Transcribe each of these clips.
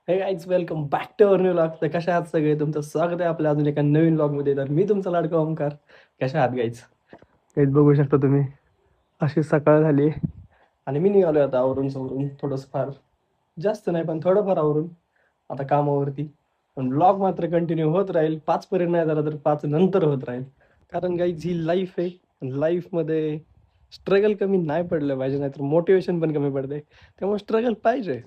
हे guys welcome back to our new vlog. तर कशा आहात सगळे? तुमचं स्वागत आहे आपल्या अजून एका नवीन व्लॉगमध्ये. तर मी तुमचा लाडका ओमकार. कशा आहात गाईज? गाईज बघू शकता तुम्ही, अशी सकाळ झाली आणि मी निघालो आता आवरून सवरून थोडंसं फार, जास्त नाही पण थोडंफार आवरून आता कामावरती. पण व्लॉग मात्र कंटिन्यू होत राहील. 5 पर्यंत नाही झाला तर 5 नंतर होत राहील. कारण गाईज ही लाईफ आहे. लाईफमध्ये स्ट्रगल कमी नाही पडलं पाहिजे, नाहीतर मोटिवेशन पण कमी पडते. त्यामुळे स्ट्रगल पाहिजे.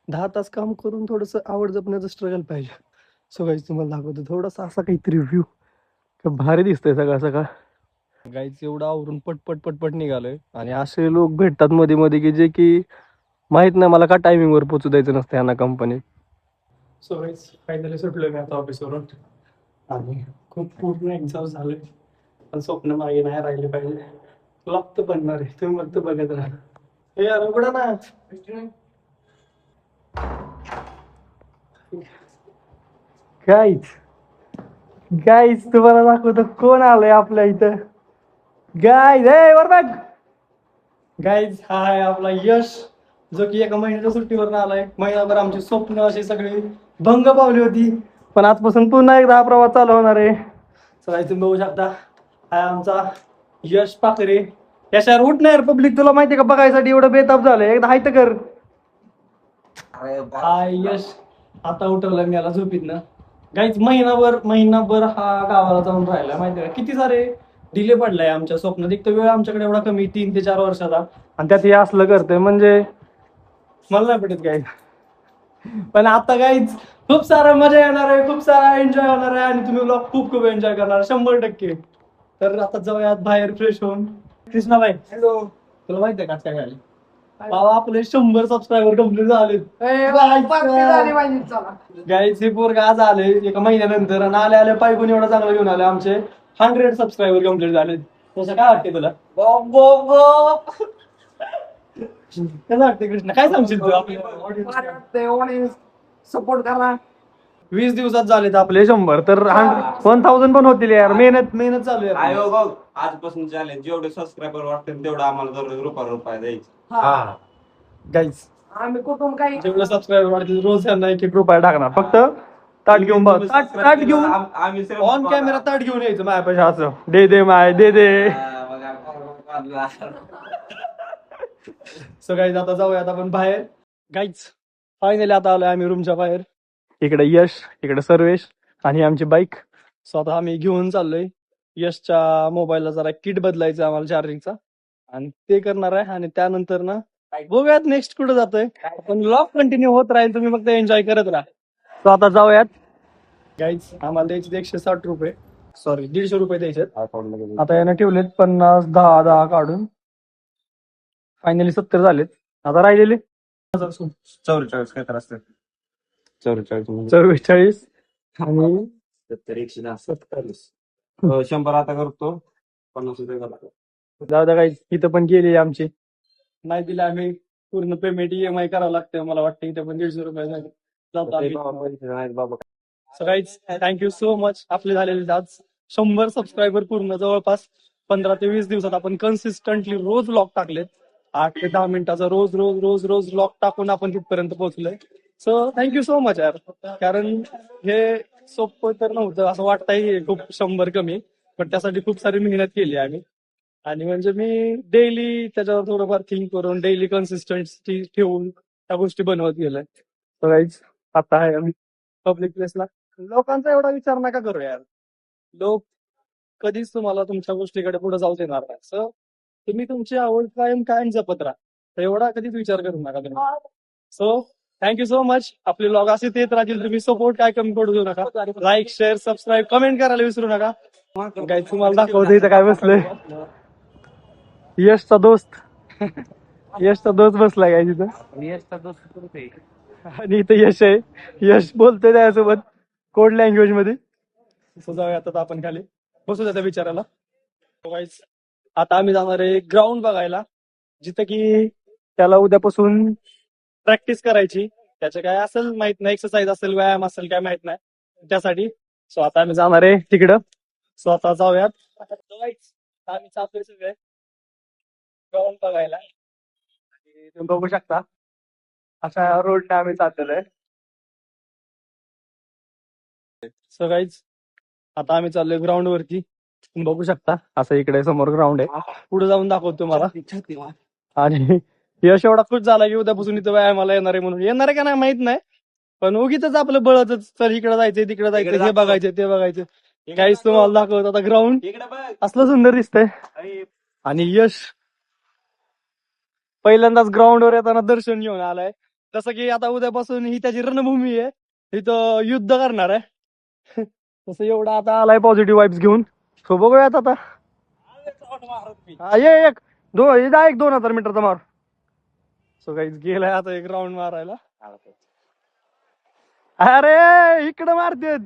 10 तास काम करून थोडंसं आवड जपण्याचं स्ट्रगल पाहिजे. सो गाईज तुम्हाला दाखवतो थोडासा असा काहीतरी व्ह्यू. भारी दिसतंय सकाळ सकाळ. गाईज एवढं आवरून पटपट पटपट निघालोय आणि असे लोक भेटतात मध्ये मध्ये की जे की माहित नाही मला का टायमिंगवर पोहोचू द्यायचं नसतं यांना कंपनीत. सो गाईज फायनली सुटलोय मी आता ऑफिसवरून आणि खूप पूर्ण एक्झॉस्ट झालोय. पण स्वप्न मागे नाही राहिले पाहिजे. क्लॉक तर बनणार आहे, तुम्ही फक्त बघत राहा. हे यार उघडा ना. गाईज गाईज तुम्हाला दाखवतो कोण आलंय आपल्या इथं. गाईज हे वर बघ. गाईज हा आहे आपला यश, जो की एका महिन्याच्या सुट्टीवर आलाय. महिनाभर आमची स्वप्न अशी सगळी भंग पावली होती, पण आजपासून पुन्हा एकदा हा प्रवास चालू होणार आहे. सगळी तुम्ही बघू शकता, हा आमचा यश पाखरे. यशावर उठ नाही पब्लिक तुला माहितीये का बघायसाठी एवढं बेताब झालंय. एकदा हायत कर. हाय यश, आता उठवलं मी याला झोपीत ना. गाईच महिनाभर हा गावाला जाऊन राहिला माहिती का. किती सारे डिले पडलाय आमच्या स्वप्नात. एक तर वेळ आमच्याकडे एवढा कमी, 3 ते 4 वर्षाचा, आणि त्यात हे असलं करतंय म्हणजे मला नाही पटत गाईज. पण आता गाईज खूप सारा मजा येणार आहे, खूप सारा एन्जॉय होणार आहे आणि तुम्ही ब्लॉग खूप खूप एन्जॉय करणार 100%. तर आता जाऊयात बाहेर फ्रेश होऊन. कृष्णाबाई हॅलो, तुला माहिती आहे का काय झालं? बाबा आपले 100 सबस्क्रायबर कंप्लीट झाले. गाईज हे पोरग आज आले एका महिन्यानंतर आणि आले आले पायगुण एवढा चांगला घेऊन आले. आमचे 100 सबस्क्रायबर कंप्लीट झाले. तसं काय वाटते तुला? कसं वाटते कृष्णा? काय सांगशील तू आपल्या सपोर्ट करा. 20 दिवसात झालेत आपले 100, तर 1000 पण होतील यार. मेहनत मेहनत चालू आहे आयो आपली. बघ, आजपासून चॅलेंज जेवढे सबस्क्रायबर वाटतील तेवढं आम्हाला दररोज रुपया द्यायचं. गाईज आम्ही कुठून काही जेवढे सबस्क्रायबर वाढतील रोज त्यांना 1-1 रुपया टाकणार. फक्त ताट घेऊन बघ, ताट घेऊन आम्ही ऑन कॅमेरा ताट घेऊन यायचं माझ्या पैसे असं. दे दे माय दे दे. सो गाईज आता जाऊयात आपण बाहेर. गाईज फायनली आता आलोय आम्ही रूमच्या बाहेर. इकडे यश, इकडे सर्वेश आणि आमची बाईक. सो आता आम्ही घेऊन चाललोय. यशच्या मोबाईलला जरा किट बदलायचं आम्हाला चार्जिंगचा, आणि ते करणार आहे. आणि त्यानंतर ना बघूयात नेक्स्ट कुठं जातोय. पण व्लॉग कंटिन्यू होत राहील, तुम्ही फक्त एन्जॉय करत राहा. सो आता जाऊयात. गाईज आम्हाला द्यायचे 160 रुपये, सॉरी 150 रुपये द्यायचे. आता यानं ठेवलेत 50, 10 10 काढून फायनली 70 झालेत. आता राहिलेले 44 काय तर असतं. 44 44 आणि 70 110 47. 100 आता करतो. 50 करतो. जाऊ द्या काही, इथं पण गेली आमची. नाही दिलं आम्ही पूर्ण पेमेंट EMI करावं लागतं मला वाटतं. इथं पण 150 रुपये झाले. जातो आम्ही. बाबा सगळीच थँक्यू सो मच. आपले झालेले आज 100 सबस्क्रायबर पूर्ण. जवळपास 15 ते 20 दिवसात आपण कन्सिस्टंटली रोज व्लॉग टाकलेत. 8 ते 10 मिनिटाचा रोज रोज रोज रोज व्लॉग टाकून आपण तिथपर्यंत पोहोचलोय. सो थँक्यू सो मच यार. कारण हे सोपं तर नव्हतं असं वाटतंय खूप, 100 कमी, पण त्यासाठी खूप सारी मेहनत केली आम्ही. आणि म्हणजे मी डेली त्याच्यावर थोडंफार थिंक करून डेली कन्सिस्टन्सी ठेवून त्या गोष्टी बनवत गेलोय. तर गाईज आता आहे आम्ही पब्लिक प्लेसला. लोकांचा एवढा विचार नका करू यार. लोक कधीच तुम्हाला तुमच्या गोष्टीकडे पुढे जाऊ देणार नाही. सो तुम्ही तुमची आवड कायम कायम जपत राहा. तर एवढा कधीच विचार करू नका तुम्ही. So thank you so much. आपले ब्लॉग असेच येत राहतील. तुम्ही सपोर्ट काय कमी पडू देऊ नका. लाईक शेअर सबस्क्राईब कमेंट करायला विसरू नका. काय तुम्हाला दाखवतो इथं काय बसलंय. यशचा दोस्त. यशचा दोस्त बसलाय काय तिथं. आणि इथं यश आहे. यश बोलतोय त्यासोबत कोड लँग्वेज मध्ये. असं जाऊया आता आपण खाली बसू त्या विचारायला. आता आम्ही जाणार आहे ग्राउंड बघायला, जिथं की त्याला उद्यापासून प्रॅक्टिस करायची. त्याचं काय असेल माहित नाही, एक्सरसाइज असेल, व्यायाम असेल, काय माहित नाही त्यासाठी. सो आता आम्ही जाणार आहे तिकडं. सो आता जाऊयात. आम्ही चालतोय सगळे ग्राउंड बघायला. आणि तुम्ही बघू शकता अशा रोडने आम्ही चाललेलो आहे. सो गाईज आता आम्ही चाललोय ग्राउंड वरती. तुम्ही बघू शकता असं इकडे समोर ग्राउंड आहे. पुढे जाऊन दाखवतो तुम्हाला. आणि यश एवढा खुश झाला की उद्यापासून इथं व्यायामाला येणार आहे म्हणून. येणार आहे का नाही माहित नाही, पण उगीच आपलं बळच तर इकडे जायचंय तिकडे जायचं, हे बघायचं ते बघायचं. काहीच तुम्हाला दाखवत आता ग्राउंड असलं सुंदर दिसतंय. आणि यश पहिल्यांदाच ग्राउंडवर येताना दर्शन घेऊन आलाय. जसं की आता उद्यापासून ही त्याची रणभूमी आहे, इथं युद्ध करणार आहे. तसं एवढा आता आलाय पॉझिटिव्ह वाईब्स घेऊन. सो बघूयात आता. हा, ये एक एक 2000 मीटरचा मार. सो काहीच गेलाय आता एक राऊंड मारायला. अरे इकडं मारतेत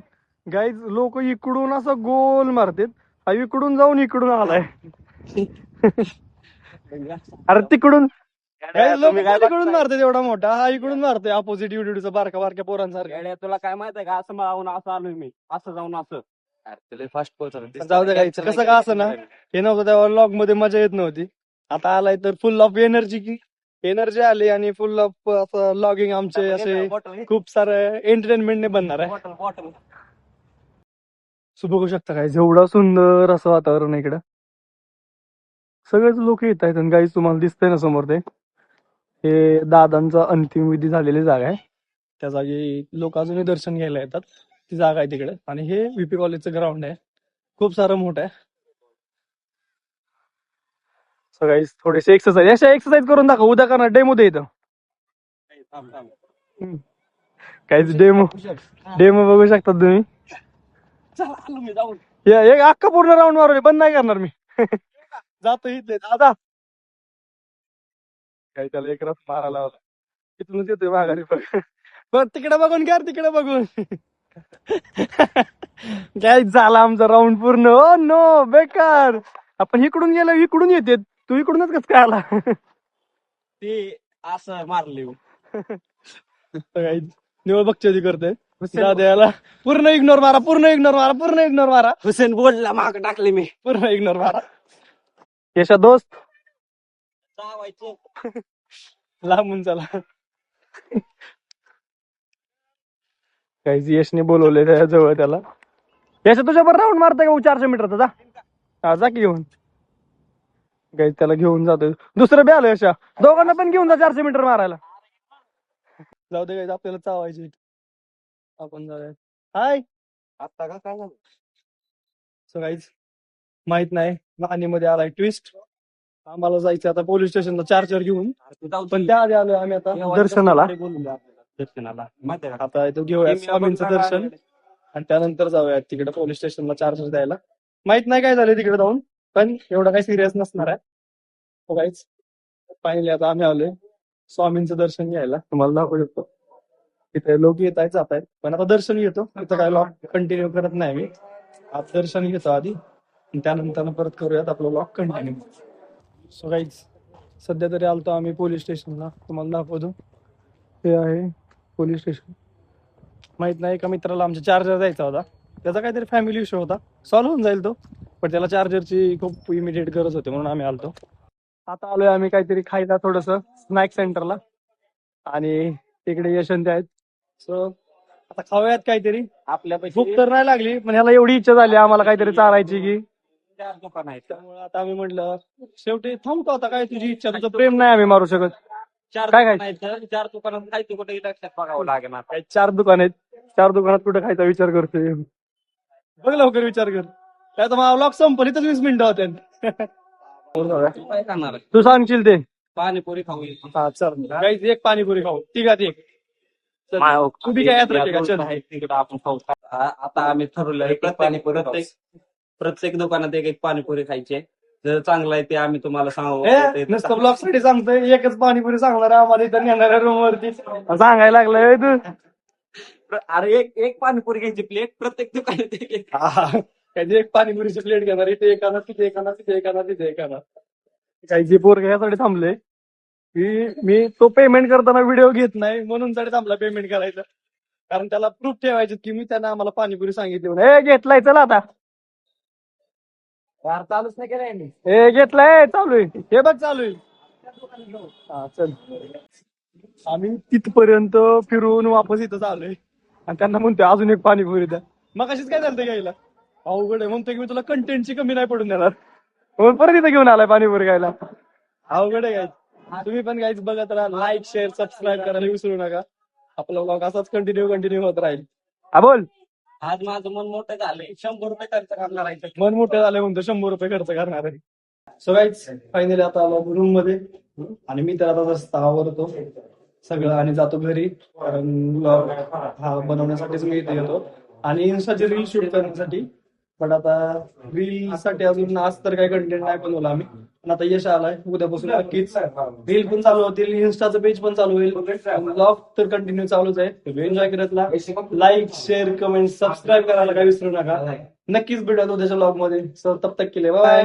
गाईज लोक, इकडून असं गोल मारतेत. हा इकडून जाऊन इकडून आलाय. अरे तिकडून लोक इकडून मारतात एवढा मोठा, हा इकडून मारतोय अपोजिट युनिटचा बारका बारक्या पोरांसारखा. तुला काय माहित आहे का, असं मावून असं आलोय मी, असं जाऊन असं. फास्ट पोहोचलं. जाऊ दे गाईचं कसं का असं ना, हे नव्हतं तेव्हा लॉग मध्ये मजा येत नव्हती. आता आलाय तर फुल ऑफ एनर्जी आली आणि फुल ऑफ लॉगिंग आमचे असे खूप सारे एंटरटेनमेंटने बनणार आहे. बॉटल सो बघू शकता काय एवढं सुंदर असं वातावरण आहे इकडं. सगळेच लोक येत आहेत आणि गाईज तुम्हाला दिसतंय ना समोर ते, हे दादांचा अंतिम विधी झालेली जागा आहे. त्या जागी लोक अजूनही दर्शन घ्यायला येतात. ती जागा आहे तिकडे. आणि हे व्हीपी कॉलेजचं ग्राउंड आहे, खूप सारं मोठं आहे. सगळी थोडेसे एक्सरसाइज करून दाखव. उद्या करणार डेमो दे इथं. काहीच डेमो बघू शकता तुम्ही. एक अख्खा पूर्ण राऊंड मारू, बंद नाही करणार मी. जातो इथे दादा. काही त्याला एक रस मारायला होता, इथूनच येतोय माघारी. पण तिकडे बघून घ्या, तिकडे बघून. काय झाला आमचा राऊंड पूर्ण. ओ नो बेकार. आपण इकडून गेलो, इकडून येते तू, इकडूनच कस काय आला. ते असं मारले. निवळ बघते करते दाद्याला. पूर्ण इग्नोर मारा, पूर्ण इग्नोर मारा, पूर्ण इग्नोर मारा. हुसेन बोलला माग टाकले मी. पूर्ण इग्नोर मारा. यशा दोस्त लांबून चला. काहीच यशने बोलवले त्या जवळ त्याला. यश तुझ्या बरोबर राऊंड मारताय का 400 मीटरचा? जा हा, जा की घेऊन. काही त्याला घेऊन जातोय. दुसरं बी आलं यशा, दोघांना पण घेऊन जा 400 मीटर मारायला. जाऊ दे, आपल्याला चावायची. आपण जाऊया. हाय आता का काय झालं? सो गाईज माहित नाही मध्ये आलाय ट्विस्ट. आम्हाला जायचं आता पोलीस स्टेशनला चार्जर घेऊन, पण त्या आधी आलोय आम्ही आता दर्शनाला. आता इथं घेऊया स्वामींचं दर्शन आणि त्यानंतर जाऊया तिकडे पोलीस स्टेशनला चार्जर द्यायला. माहित नाही काय झालं तिकडे जाऊन, पण एवढं काही सिरियस नसणार आहे. हो गाईज फायनली आता आम्ही आलोय स्वामींचं दर्शन घ्यायला. तुम्हाला दाखवू शकतो तिथे लोक येत आहेत जात आहेत, पण आता दर्शन घेतो. तिथं काय लॉक कंटिन्यू करत नाही मी. आता दर्शन घेतो आधी, त्यानंतर परत करूयात आपलं लॉक कंटिन्यू. सो गाईज सध्या तरी आलतो आम्ही पोलीस स्टेशनला. तुम्हाला दाखवतो, हे आहे पोलीस स्टेशन. माहित नाही एका मित्राला आमच्या चार्जर द्यायचा होता, त्याचा काहीतरी फॅमिली इश्यू होता, सॉल्व्ह होऊन जाईल तो, पण त्याला चार्जरची खूप इमिडिएट गरज होती म्हणून आम्ही आलतो. आता आलोय आम्ही काहीतरी खायला थोडस स्नॅक सेंटरला, आणि तिकडे यशवंत आहेत. सो आता खाऊयात काहीतरी. आपल्या भूक तर नाही लागली, पण ह्याला एवढी इच्छा झाली आम्हाला काहीतरी चारायची की, 4 दुकान आहेत. त्यामुळे आता आम्ही म्हटलं शेवटी थांबतो. आता काय तुझी इच्छा, तुझं प्रेम नाही आम्ही मारू शकत. 4 काय दुकान आहेत, 4 दुकानात खायचं कुठे लक्षात बघावं लागेल. काय 4 दुकान आहेत, 4 दुकानात कुठे खायचा विचार करतोय. बघ लवकर विचार कर, काय तर मला लॉक संपलीतच 20 मिनिटं होते. काय करणार? तू सांगशील ते. पाणीपुरी खाऊ. हा चल गाईज, एक पाणीपुरी खाऊ तिघात एक. तू बी काय तिकडे आपण खाऊ. आता आम्ही ठरवलंय प्रत्येक दुकानात एक पाणीपुरी खायची. जर चांगलं आहे ते आम्ही तुम्हाला सांगू. नुसतं ब्लॉग साठी सांगतोय, एकच पाणीपुरी सांगणार आहे आम्हाला इथं नेणाऱ्या रूम वरती सांगायला लागलंय तू. अरे एक पाणीपुरी घ्यायची प्लेट प्रत्येक दुकानात एक. काही एक पाणीपुरीची प्लेट घेणार, इथे एकाना तिथे एकाना तिथे एकाना तिथे एकाना. काही जे पोरग यासाठी थांबले की मी तो पेमेंट करताना व्हिडिओ घेत नाही म्हणून साठी थांबला पेमेंट करायचं, कारण त्याला प्रूफ ठेवायचं की मी त्यांना आम्हाला पाणीपुरी सांगितली म्हणून. हे घेतलाय चला आता. चालूच नाही केलंय मी. हे घेतलंय, चालू आहे हे बघ, चालू आहे. हा चल, आम्ही तिथपर्यंत फिरून वापस इथं आलोय आणि त्यांना म्हणतोय अजून एक पाणीपुरी द्या. मग कशीच काय झालं घ्यायला अवघड आहे म्हणतोय की मी तुला कंटेंटची कमी नाही पडून देणार म्हणून परत इथं घेऊन आलाय पाणीपुरी खायला अवघड आहे गाईज तुम्ही पण गाईज बघत राहा लाईक शेअर सबस्क्राईब करायला विसरू नका आपला व्लॉग असाच कंटिन्यू होत राहील हा बोल आज माझं मन मोठं झालंय 100 रुपये खर्च करणार आहे मन मोठं झालं म्हणतो 100 रुपये खर्च करणार आहे सो गाईज फायनली आता आलो रूम मध्ये आणि मी तर आता जस्ट आवरतो सगळं आणि जातो घरी कारण ब्लॉग हा बनवण्यासाठीच मी इथे येतो आणि इन्स्टाचे रील शूट करण्यासाठी पण आता रील साठी अजून आज तर काही कंटेंट नाही बनवला आम्ही पण आता यश आलाय उद्यापासून नक्कीच रील पण चालू होतील इन्स्टाचं पेज पण चालू होईल ब्लॉग तर कंटिन्यू चालूच आहे एन्जॉय करत लाईक शेअर कमेंट सबस्क्राईब करायला काही विसरू नका नक्कीच भेटतो त्याच्या ब्लॉग मध्ये सो तब तक केले बाय